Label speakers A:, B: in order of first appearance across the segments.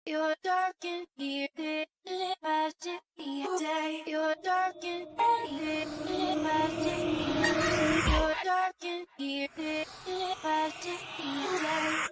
A: You're dark and here, live as it be a day. You're dark and here, live as it be a day. You're dark and here, live as it be a day.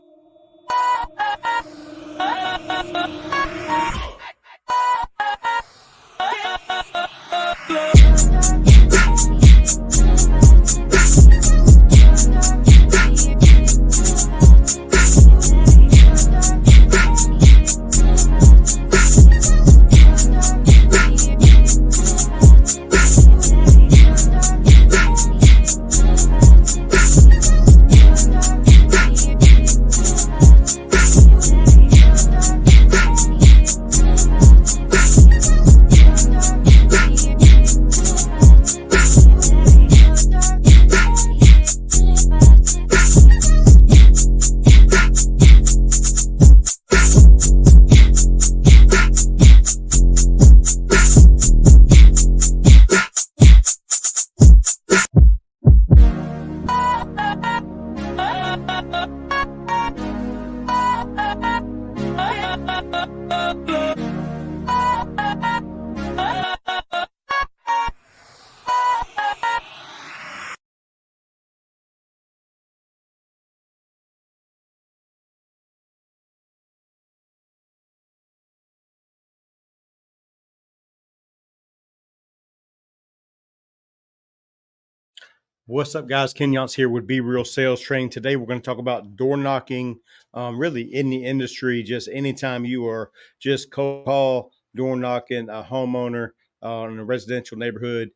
B: What's up, guys? Ken Yance here with Be Real Sales Training. Today, we're going to talk about door knocking, really in the industry. Just anytime you are just cold call door knocking a homeowner in a residential neighborhood,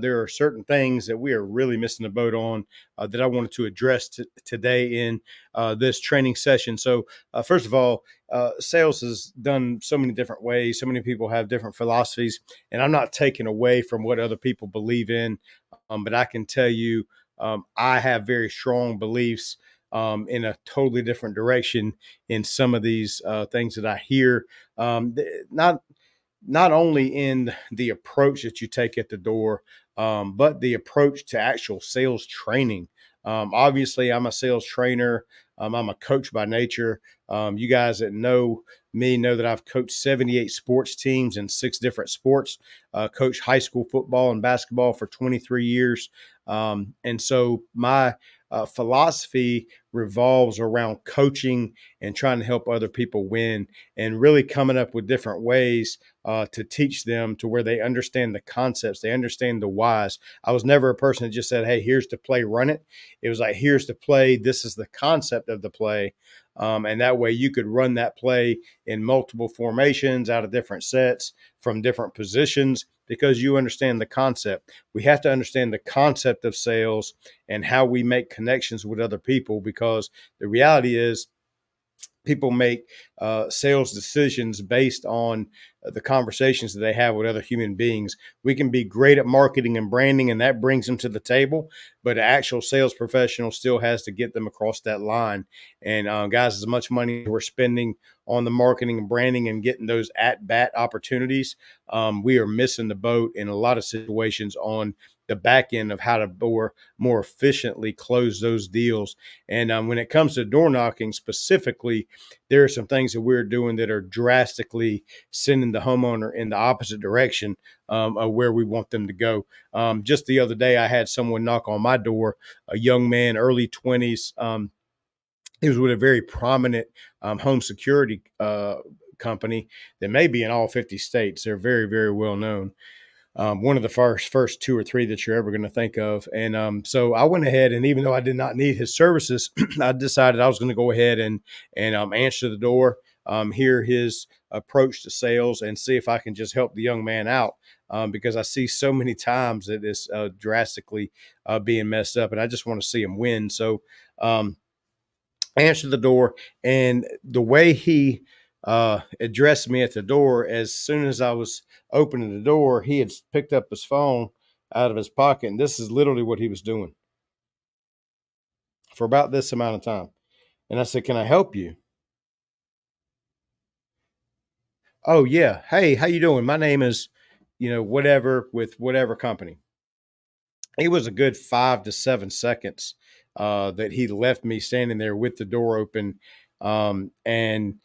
B: there are certain things that we are really missing the boat on that I wanted to address today in this training session. So, first of all, sales is done so many different ways. So many people have different philosophies, and I'm not taking away from what other people believe in. But I can tell you, I have very strong beliefs in a totally different direction in some of these things that I hear. Not only in the approach that you take at the door, but the approach to actual sales training. Obviously, I'm a sales trainer. I'm a coach by nature. You guys that know me know that I've coached 78 sports teams in 6 different sports, coached high school football and basketball for 23 years. And so my philosophy revolves around coaching and trying to help other people win and really coming up with different ways to teach them to where they understand the concepts, they understand the whys. I was never a person that just said, "Hey, here's the play, run it." It was like, "Here's the play. This is the concept of the play." And that way you could run that play in multiple formations out of different sets from different positions because you understand the concept. We have to understand the concept of sales and how we make connections with other people because the reality is people make sales decisions based on the conversations that they have with other human beings. We can be great at marketing and branding, and that brings them to the table, but an actual sales professional still has to get them across that line. And guys, as much money we're spending on the marketing and branding and getting those at bat opportunities, we are missing the boat in a lot of situations on the back end of how to more efficiently close those deals. And when it comes to door knocking specifically, there are some things that we're doing that are drastically sending the homeowner in the opposite direction of where we want them to go. Just the other day, I had someone knock on my door, a young man, early 20s. He was with a very prominent home security company that may be in all 50 states. They're very, very well known. One of the first 2 or 3 that you're ever going to think of. And so I went ahead, and even though I did not need his services, I decided I was going to go ahead and answer the door, hear his approach to sales, and see if I can just help the young man out. Because I see so many times that it's drastically being messed up, and I just want to see him win. So answered the door, and the way he addressed me at the door, as soon as I was opening the door, he had picked up his phone out of his pocket, and this is literally what he was doing for about this amount of time. And I said, "Can I help you?" "Oh yeah, hey, how you doing? My name is, whatever, with whatever company." It was a good 5 to 7 seconds that he left me standing there with the door open, and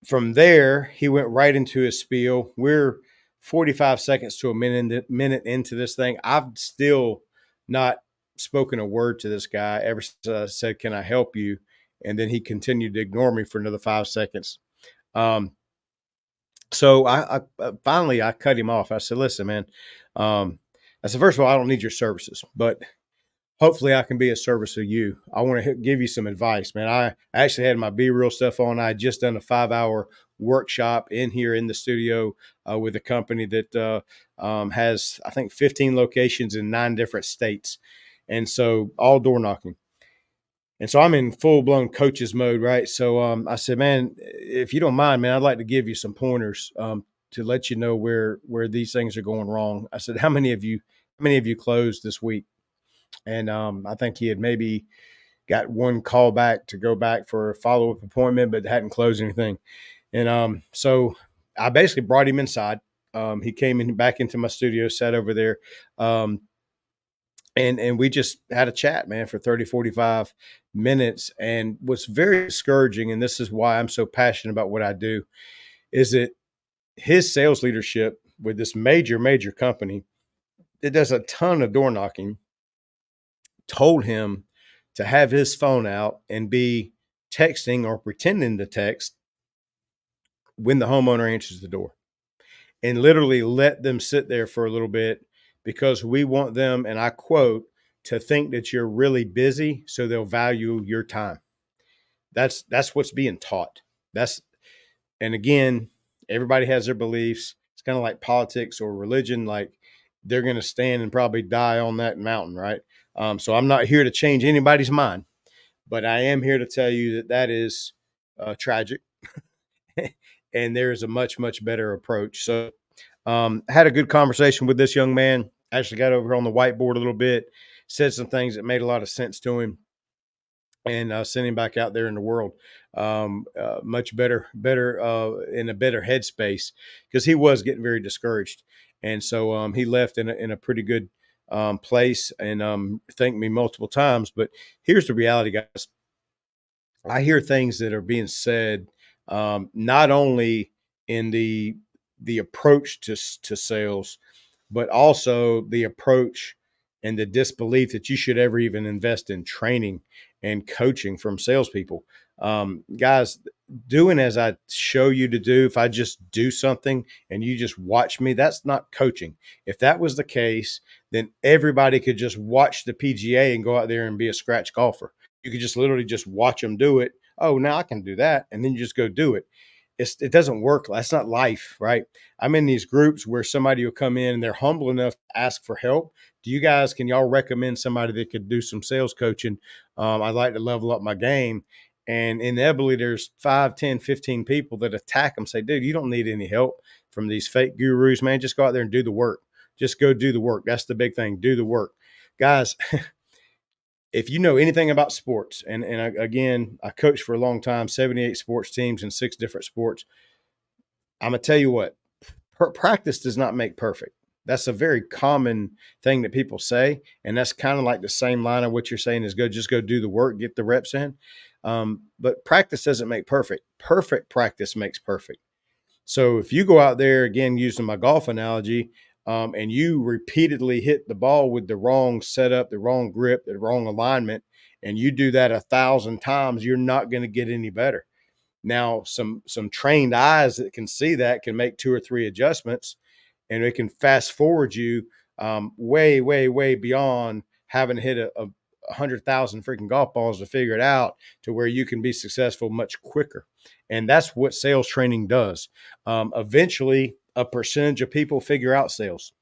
B: From there, he went right into his spiel. We're 45 seconds to a minute into this thing. I've still not spoken a word to this guy ever since I said, "Can I help you?" And then he continued to ignore me for another 5 seconds. Um, so I finally I cut him off. I said, "Listen, man." I said, "First of all, I don't need your services, but hopefully I can be a service to you. I want to give you some advice, man. I actually had my Be Real stuff on. I had just done a 5 hour workshop in here in the studio with a company that has, I think, 15 locations in 9 different states. And so all door knocking. And so I'm in full blown coaches mode, right? So I said, man, if you don't mind, man, I'd like to give you some pointers to let you know where these things are going wrong. I said, how many of you closed this week? And I think he had maybe got one call back to go back for a follow up appointment, but hadn't closed anything. And so I basically brought him inside. He came in back into my studio, sat over there, um, and we just had a chat, man, for 30, 45 minutes. And what's very discouraging, and this is why I'm so passionate about what I do, is that his sales leadership with this major, major company that does a ton of door knocking told him to have his phone out and be texting or pretending to text when the homeowner answers the door, and literally let them sit there for a little bit because we want them, and I quote, to think that you're really busy so they'll value your time. That's what's being taught. That's And again, everybody has their beliefs. It's kind of like politics or religion. Like they're going to stand and probably die on that mountain, right? So I'm not here to change anybody's mind, but I am here to tell you that that is tragic, and there is a much much better approach. So I had a good conversation with this young man. Actually, got over on the whiteboard a little bit, said some things that made a lot of sense to him, and send him back out there in the world much better in a better headspace, because he was getting very discouraged. And so he left in a pretty good place, and thanked me multiple times. But here's the reality, guys. I hear things that are being said, not only in the approach to sales, but also the approach and the disbelief that you should ever even invest in training and coaching from salespeople. Guys, doing as I show you to do, if I just do something and you just watch me, that's not coaching. If that was the case, then everybody could just watch the PGA and go out there and be a scratch golfer. You could just literally just watch them do it. Oh, now I can do that. And then you just go do it. It doesn't work. That's not life, right? I'm in these groups where somebody will come in and they're humble enough to ask for help. Can y'all recommend somebody that could do some sales coaching? I'd like to level up my game. And inevitably there's 5, 10, 15 people that attack them, say, dude, you don't need any help from these fake gurus, man. Just go out there and do the work. Just go do the work. That's the big thing. Do the work. Guys, if you know anything about sports, and again, I coached for a long time, 78 sports teams in 6 different sports. I'm going to tell you what, practice does not make perfect. That's a very common thing that people say. And that's kind of like the same line of what you're saying is just go do the work, get the reps in. But practice doesn't make perfect. Perfect practice makes perfect. So if you go out there, again, using my golf analogy, and you repeatedly hit the ball with the wrong setup, the wrong grip, the wrong alignment, and you do that 1,000 times, you're not going to get any better. Now, some trained eyes that can see that can make 2 or 3 adjustments, and it can fast forward you way, way, way beyond having to hit a 100,000 freaking golf balls to figure it out, to where you can be successful much quicker. And that's what sales training does. Eventually, a percentage of people figure out sales.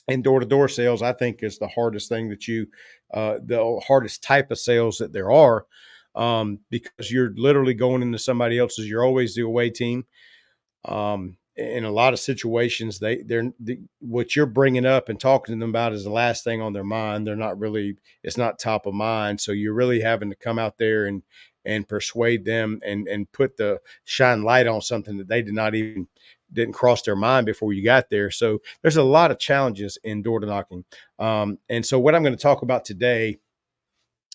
B: And door-to-door sales, I think, is the hardest thing the hardest type of sales that there are, because you're literally going into somebody else's. You're always the away team. In a lot of situations, what you're bringing up and talking to them about is the last thing on their mind. It's not top of mind. So you're really having to come out there and persuade them and put the shine light on something that they didn't cross their mind before you got there. So there's a lot of challenges in door to knocking. And so what I'm going to talk about today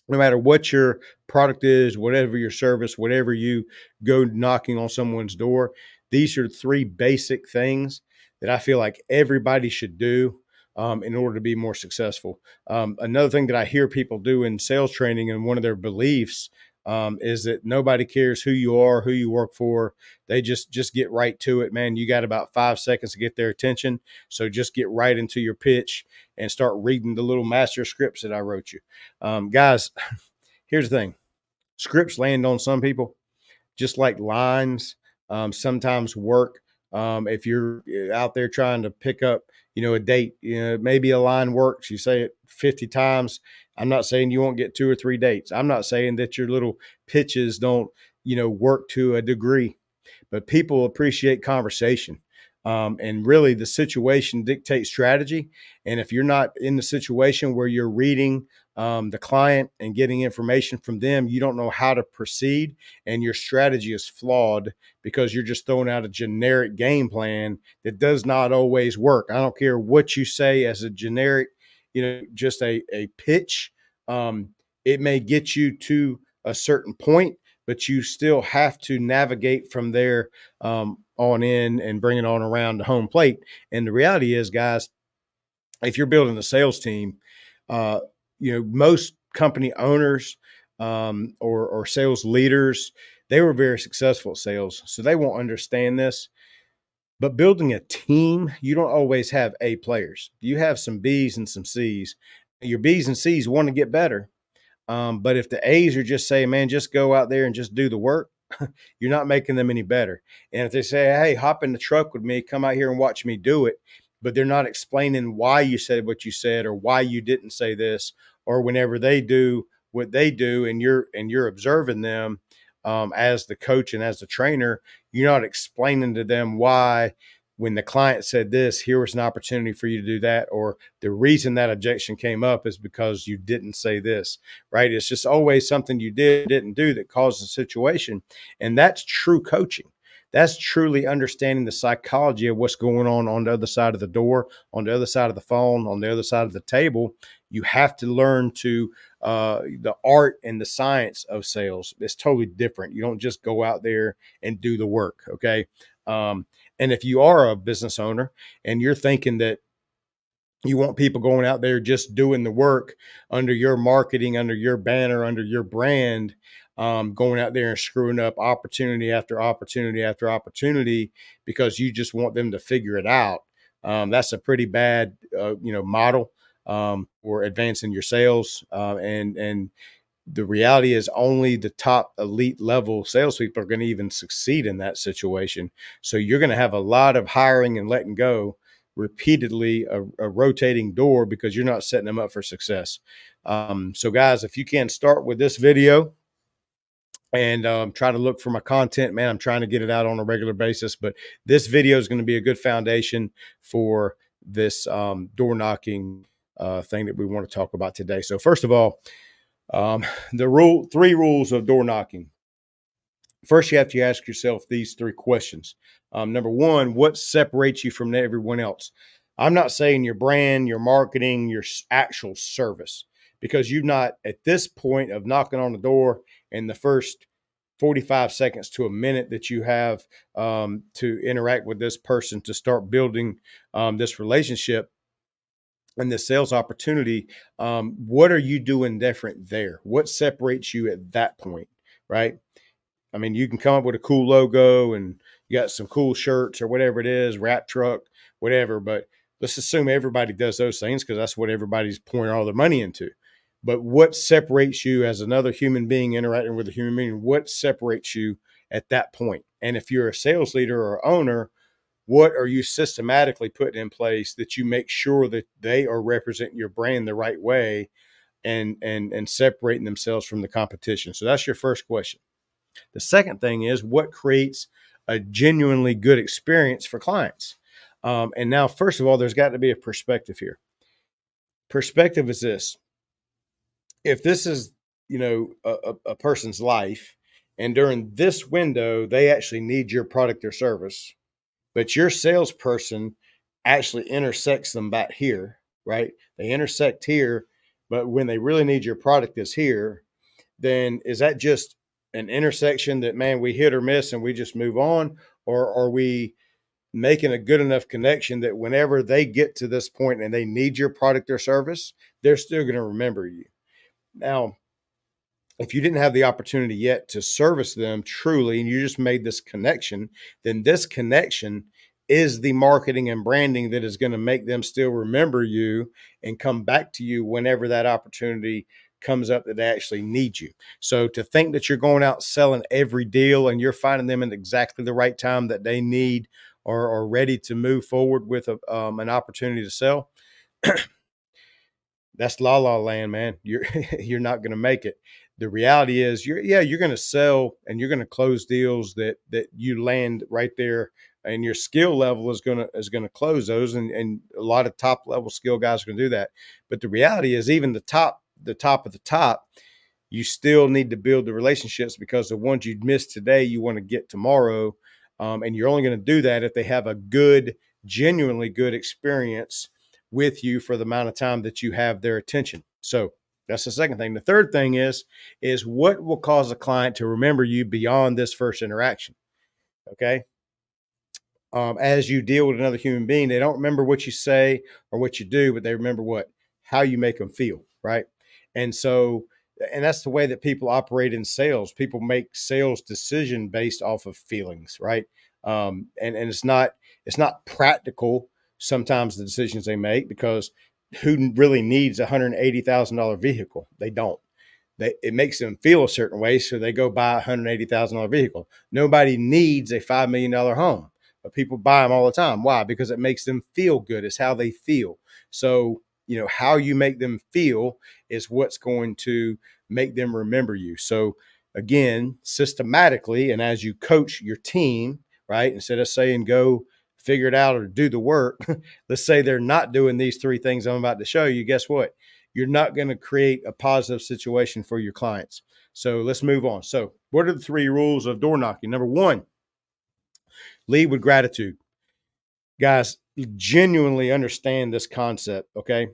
B: no matter what your product is, whatever your service, whatever you go knocking on someone's door, these are three basic things that I feel like everybody should do in order to be more successful. Another thing that I hear people do in sales training, and one of their beliefs is that nobody cares who you are, who you work for. They just get right to it, man. You got about 5 seconds to get their attention, so just get right into your pitch and start reading the little master scripts that I wrote you. Guys, here's the thing: scripts land on some people just like lines. Sometimes work. If you're out there trying to pick up, a date, maybe a line works. You say it 50 times. I'm not saying you won't get 2 or 3 dates. I'm not saying that your little pitches don't, work to a degree, but people appreciate conversation. And really, the situation dictates strategy. And if you're not in the situation where you're reading the client and getting information from them, you don't know how to proceed, and your strategy is flawed because you're just throwing out a generic game plan that does not always work. I don't care what you say as a generic, just a pitch. It may get you to a certain point, but you still have to navigate from there on in and bring it on around the home plate. And the reality is, guys, if you're building a sales team, uh, most company owners or sales leaders, they were very successful at sales, so they won't understand this. But building a team, you don't always have A players. You have some B's and some C's. Your B's and C's want to get better. But if the A's are just saying, man, just go out there and just do the work, you're not making them any better. And if they say, hey, hop in the truck with me, come out here and watch me do it, but they're not explaining why you said what you said or why you didn't say this, or whenever they do what they do and you're observing them as the coach and as the trainer, you're not explaining to them why when the client said this, here was an opportunity for you to do that, or the reason that objection came up is because you didn't say this, right? It's just always something you didn't do that caused the situation. And that's true coaching. That's truly understanding the psychology of what's going on the other side of the door, on the other side of the phone, on the other side of the table. You have to learn to the art and the science of sales. It's totally different. You don't just go out there and do the work. Okay. And if you are a business owner and you're thinking that you want people going out there just doing the work under your marketing, under your banner, under your brand, going out there and screwing up opportunity after opportunity after opportunity because you just want them to figure it out. That's a pretty bad, model for advancing your sales. And the reality is only the top elite level salespeople are going to even succeed in that situation. So you're going to have a lot of hiring and letting go repeatedly, a rotating door because you're not setting them up for success. So guys, if you can start with this video and try to look for my content, man, I'm trying to get it out on a regular basis, but this video is going to be a good foundation for this door knocking thing that we want to talk about today. So first of all, three rules of door knocking. First, you have to ask yourself these three questions. Number one, what separates you from everyone else? I'm not saying your brand, your marketing, your actual service, because you've not at this point of knocking on the door in the first 45 seconds to a minute that you have to interact with this person to start building this relationship and the sales opportunity. What are you doing different there? What separates you at that point, right? I mean, you can come up with a cool logo and you got some cool shirts or whatever it is, wrap truck, whatever. But let's assume everybody does those things because that's what everybody's pouring all their money into. But what separates you as another human being interacting with a human being? What separates you at that point? And if you're a sales leader or owner, what are you systematically putting in place that you make sure that they are representing your brand the right way and separating themselves from the competition? So that's your first question. The second thing is what creates a genuinely good experience for clients. And now, first of all, there's got to be a perspective here. Perspective is this: if this is, a person's life, and during this window, they actually need your product or service, but your salesperson actually intersects them back here, right? They intersect here But when they really need your product is here, then is that just an intersection that, man, we hit or miss and we just move on? Or are we making a good enough connection that whenever they get to this point and they need your product or service, they're still going to remember you? Now, if you didn't have the opportunity yet to service them truly and you just made this connection, then this connection is the marketing and branding that is going to make them still remember you and come back to you whenever that opportunity comes up that they actually need you. So to think that you're going out selling every deal and you're finding them at exactly the right time that they need or are ready to move forward with an opportunity to sell, that's la la land, man. You're you're not going to make it. The reality is, you're going to sell and you're going to close deals that you land right there, and your skill level is going to close those, and a lot of top level skill guys are going to do that. But the reality is, even the top of the top, you still need to build the relationships, because the ones you'd miss today, you want to get tomorrow, and you're only going to do that if they have a good, genuinely good experience with you for the amount of time that you have their attention. So that's the second thing. The third thing is what will cause a client to remember you beyond this first interaction. Okay. As you deal with another human being, they don't remember what you say or what you do, but they remember how you make them feel. Right. And so, and that's the way that people operate in sales. People make sales decision based off of feelings. Right. And it's not practical sometimes, the decisions they make, because who really needs a $180,000 vehicle? They don't. It makes them feel a certain way, so they go buy a $180,000 vehicle. Nobody needs a $5 million home, but people buy them all the time. Why? Because it makes them feel good. It's how they feel. So, how you make them feel is what's going to make them remember you. So again, systematically, and as you coach your team, right, instead of saying go figure it out or do the work, let's say they're not doing these three things I'm about to show you. Guess what? You're not going to create a positive situation for your clients. So let's move on. So, what are the three rules of door knocking? Number one, lead with gratitude. Guys, genuinely understand this concept, okay?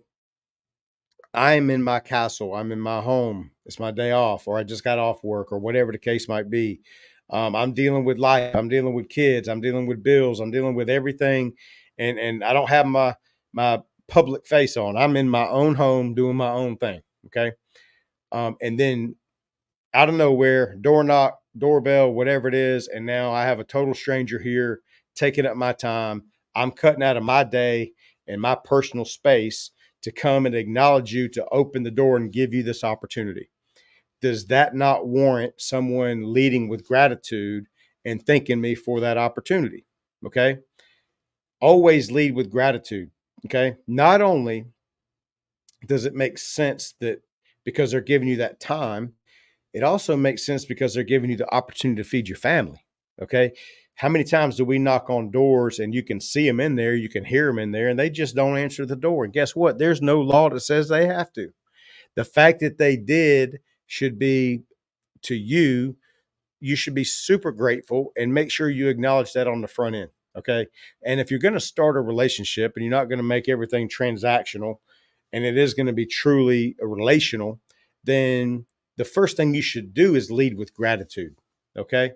B: I'm in my castle. I'm in my home. It's my day off, or I just got off work, or whatever the case might be. I'm dealing with life. I'm dealing with kids. I'm dealing with bills. I'm dealing with everything, and I don't have my public face on. I'm in my own home doing my own thing. Okay, and then out of nowhere, door knock, doorbell, whatever it is, and now I have a total stranger here taking up my time. I'm cutting out of my day and my personal space to come and acknowledge you, to open the door and give you this opportunity. Does that not warrant someone leading with gratitude and thanking me for that opportunity? Okay. Always lead with gratitude. Okay. Not only does it make sense that because they're giving you that time, it also makes sense because they're giving you the opportunity to feed your family. Okay. How many times do we knock on doors and you can see them in there, you can hear them in there, and they just don't answer the door? And guess what? There's no law that says they have to. The fact that they did should be, to you, you should be super grateful and make sure you acknowledge that on the front end. Okay. And if you're going to start a relationship and you're not going to make everything transactional, and it is going to be truly relational, then the first thing you should do is lead with gratitude. Okay.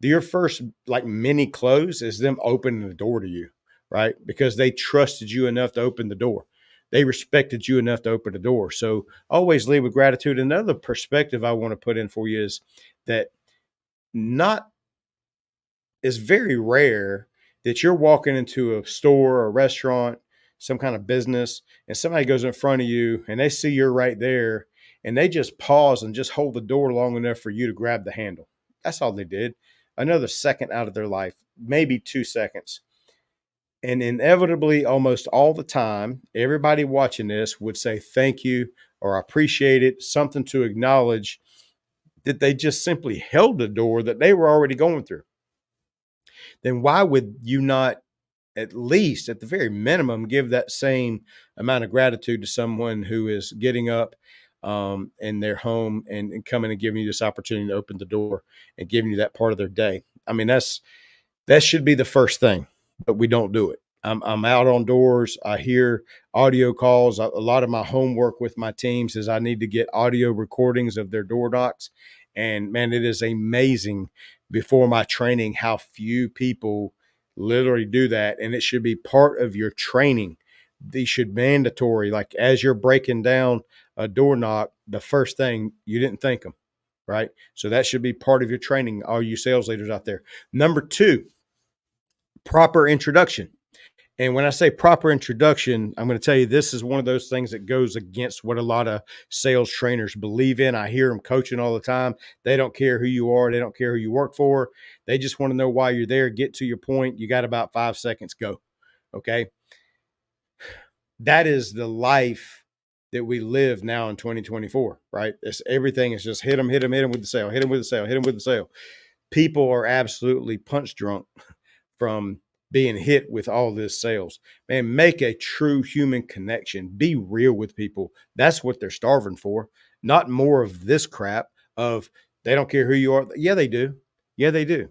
B: Your first like mini close is them opening the door to you, right? Because they trusted you enough to open the door. They respected you enough to open the door. So always lead with gratitude. Another perspective I want to put in for you is that not is very rare that you're walking into a store or a restaurant, some kind of business, and somebody goes in front of you and they see you're right there and they just pause and just hold the door long enough for you to grab the handle. That's all they did. Another second out of their life, maybe 2 seconds. And inevitably, almost all the time, everybody watching this would say thank you or appreciate it, something to acknowledge that they just simply held the door that they were already going through. Then why would you not, at least at the very minimum, give that same amount of gratitude to someone who is getting up in their home and coming and giving you this opportunity to open the door and giving you that part of their day? I mean, that should be the first thing, but we don't do it. I'm out on doors. I hear audio calls. A lot of my homework with my teams is I need to get audio recordings of their door knocks. And man, it is amazing before my training how few people literally do that. And it should be part of your training. These should mandatory. Like as you're breaking down a door knock, the first thing you didn't think them, right? So that should be part of your training. All you sales leaders out there. Number two, proper introduction. And when I say proper introduction, I'm going to tell you this is one of those things that goes against what a lot of sales trainers believe in. I hear them coaching all the time. They don't care who you are, they don't care who you work for. They just want to know why you're there. Get to your point. You got about 5 seconds, go. Okay. That is the life that we live now in 2024, right? It's everything is just hit them with the sale, hit them with the sale, hit them with the sale. People are absolutely punch drunk from being hit with all this sales. Man, make a true human connection. Be real with people. That's what they're starving for. Not more of this crap of they don't care who you are. Yeah, they do. Yeah, they do.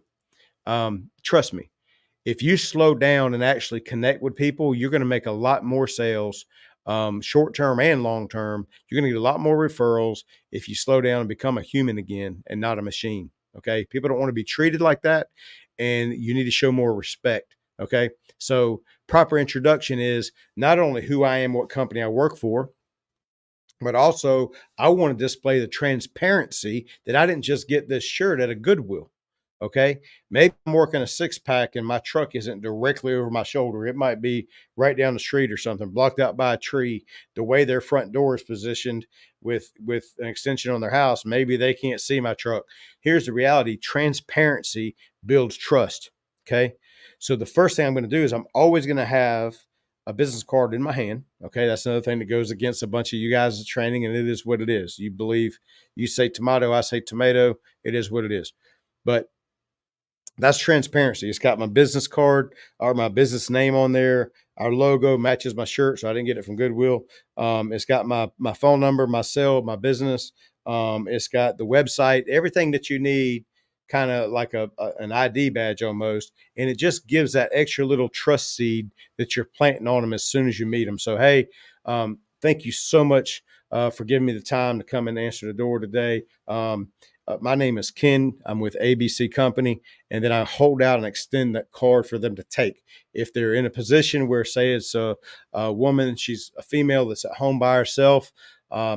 B: Trust me. If you slow down and actually connect with people, you're going to make a lot more sales, short term and long term. You're going to get a lot more referrals if you slow down and become a human again and not a machine. Okay. People don't want to be treated like that. And you need to show more respect. Okay. So, proper introduction is not only who I am, what company I work for, but also I want to display the transparency that I didn't just get this shirt at a Goodwill. Okay. Maybe I'm working a 6-pack and my truck isn't directly over my shoulder. It might be right down the street or something, blocked out by a tree. The way their front door is positioned with an extension on their house, maybe they can't see my truck. Here's the reality. Transparency builds trust. Okay. So the first thing I'm going to do is I'm always going to have a business card in my hand. Okay. That's another thing that goes against a bunch of you guys' training, and it is what it is. You believe you say tomato, I say tomato. It is what it is. But that's transparency. It's got my business card or my business name on there. Our logo matches my shirt, so I didn't get it from Goodwill. It's got my phone number, my cell, my business. It's got the website, everything that you need, kind of like an ID badge almost, and it just gives that extra little trust seed that you're planting on them as soon as you meet them. So hey, thank you so much for giving me the time to come and answer the door today. My name is Ken. I'm with ABC Company, and then I hold out and extend that card for them to take. If they're in a position where, say, it's a woman, she's a female that's at home by herself,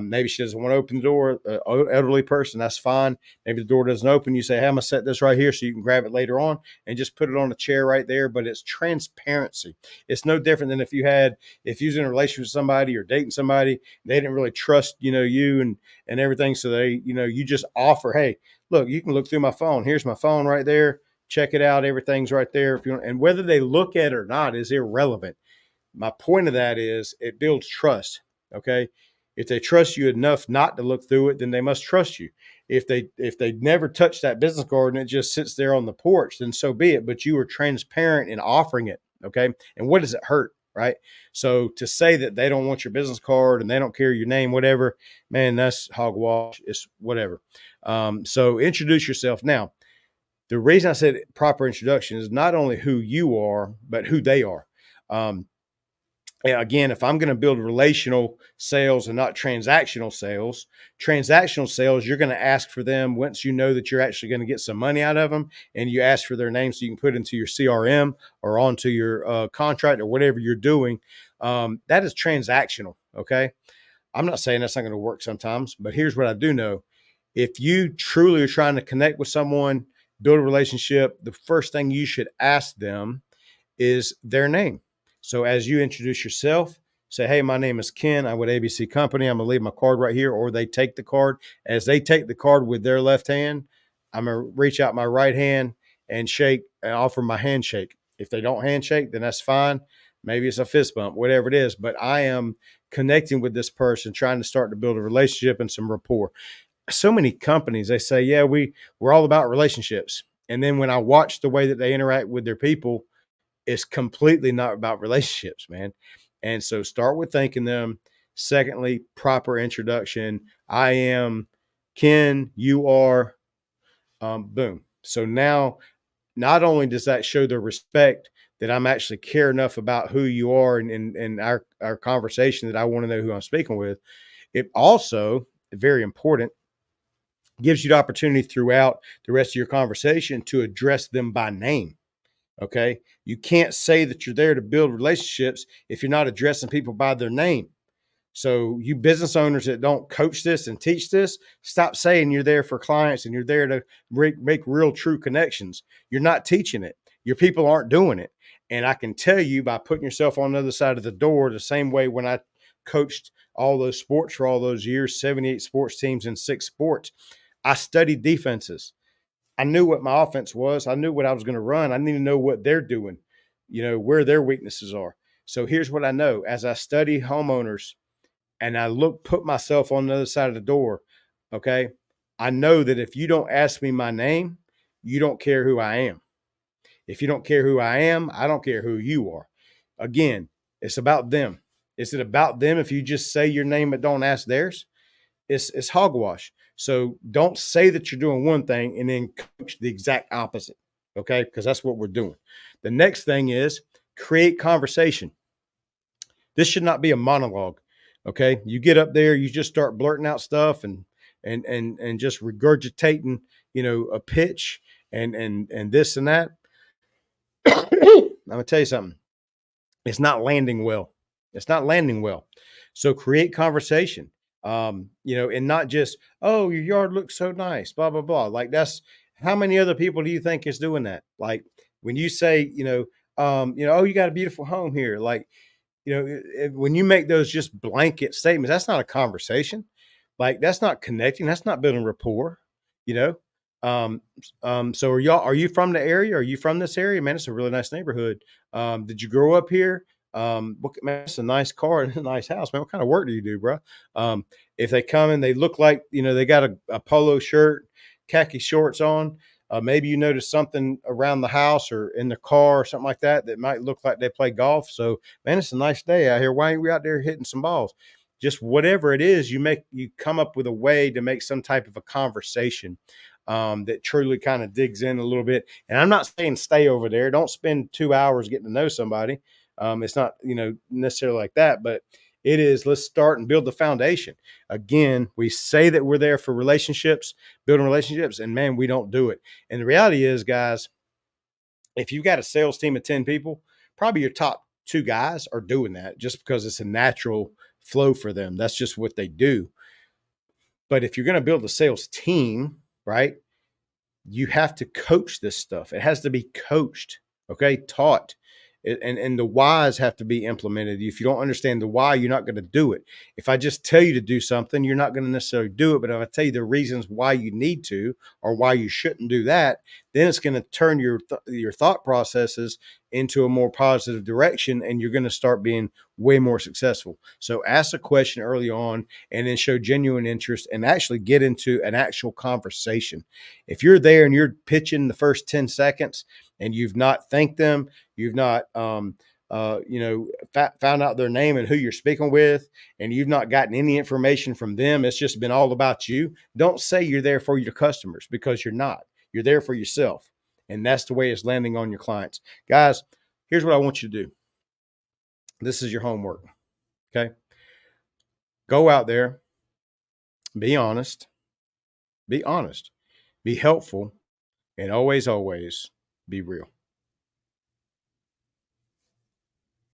B: maybe she doesn't want to open the door, elderly person, that's fine. Maybe the door doesn't open. You say, hey, I'm going to set this right here so you can grab it later on and just put it on a chair right there. But it's transparency. It's no different than if you was in a relationship with somebody or dating somebody, they didn't really trust, you and everything. So they, you just offer, hey, look, you can look through my phone. Here's my phone right there. Check it out. Everything's right there. If you want, and whether they look at it or not is irrelevant. My point of that is it builds trust. Okay. If they trust you enough not to look through it, then they must trust you. If they never touch that business card and it just sits there on the porch, then so be it. But you were transparent in offering it. Okay. And what does it hurt? Right. So to say that they don't want your business card and they don't care your name, whatever, man, that's hogwash. It's whatever. So introduce yourself. Now, the reason I said proper introduction is not only who you are, but who they are. Again, if I'm going to build relational sales and not transactional sales, you're going to ask for them once you know that you're actually going to get some money out of them, and you ask for their name so you can put into your CRM or onto your contract or whatever you're doing. That is transactional. Okay. I'm not saying that's not going to work sometimes, but here's what I do know. If you truly are trying to connect with someone, build a relationship, the first thing you should ask them is their name. So as you introduce yourself, say, hey, my name is Ken. I'm with ABC Company. I'm going to leave my card right here. Or they take the card. As they take the card with their left hand, I'm going to reach out my right hand and shake and offer my handshake. If they don't handshake, then that's fine. Maybe it's a fist bump, whatever it is. But I am connecting with this person, trying to start to build a relationship and some rapport. So many companies, they say, yeah, we're all about relationships. And then when I watch the way that they interact with their people, it's completely not about relationships, man. And so start with thanking them. Secondly, proper introduction. I am Ken, you are, boom. So now not only does that show the respect that I'm actually care enough about who you are and our conversation that I want to know who I'm speaking with, it also, very important, gives you the opportunity throughout the rest of your conversation to address them by name. Okay. You can't say that you're there to build relationships if you're not addressing people by their name. So, you business owners that don't coach this and teach this, stop saying you're there for clients and you're there to make real, true connections. You're not teaching it. Your people aren't doing it. And I can tell you by putting yourself on the other side of the door, the same way when I coached all those sports for all those years, 78 sports teams in 6 sports, I studied defenses. I knew what my offense was. I knew what I was going to run. I need to know what they're doing, where their weaknesses are. So here's what I know. As I study homeowners and I put myself on the other side of the door, okay, I know that if you don't ask me my name, you don't care who I am. If you don't care who I am, I don't care who you are. Again, it's about them. Is it about them if you just say your name but don't ask theirs? It's hogwash. So don't say that you're doing one thing and then coach the exact opposite. Okay. Because that's what we're doing. The next thing is create conversation. This should not be a monologue. Okay. You get up there, you just start blurting out stuff and just regurgitating, a pitch and this and that. I'm gonna tell you something. It's not landing well. It's not landing well. So create conversation. And not just, oh, your yard looks so nice, blah, blah, blah. Like that's how many other people do you think is doing that? Like when you say, oh, you got a beautiful home here. Like, when you make those just blanket statements, that's not a conversation. Like that's not connecting. That's not building rapport, you know? So are you from the area? Are you from this area? Man, it's a really nice neighborhood. Did you grow up here? Man, it's a nice car and a nice house, man. What kind of work do you do, bro? If they come and they look like, they got a polo shirt, khaki shorts on, maybe you notice something around the house or in the car or something like that might look like they play golf. So, man, it's a nice day out here. Why ain't we out there hitting some balls? Just whatever it is, you come up with a way to make some type of a conversation that truly kind of digs in a little bit. And I'm not saying stay over there. Don't spend 2 hours getting to know somebody. It's not, necessarily like that, but it is, let's start and build the foundation. Again, we say that we're there for relationships, building relationships, and man, we don't do it. And the reality is, guys, if you've got a sales team of 10 people, probably your top 2 guys are doing that just because it's a natural flow for them. That's just what they do. But if you're going to build a sales team, right, you have to coach this stuff. It has to be coached, okay, taught. And the whys have to be implemented. If you don't understand the why, you're not going to do it. If I just tell you to do something, you're not going to necessarily do it. But if I tell you the reasons why you need to or why you shouldn't do that, then it's going to turn your thought processes into a more positive direction, and you're going to start being way more successful. So ask a question early on and then show genuine interest and actually get into an actual conversation. If you're there and you're pitching the first 10 seconds and you've not thanked them, you've not, found out their name and who you're speaking with, and you've not gotten any information from them, it's just been all about you. Don't say you're there for your customers because you're not. You're there for yourself. And that's the way it's landing on your clients. Guys, here's what I want you to do. This is your homework. Okay. Go out there, be honest, be helpful, and always, always be real.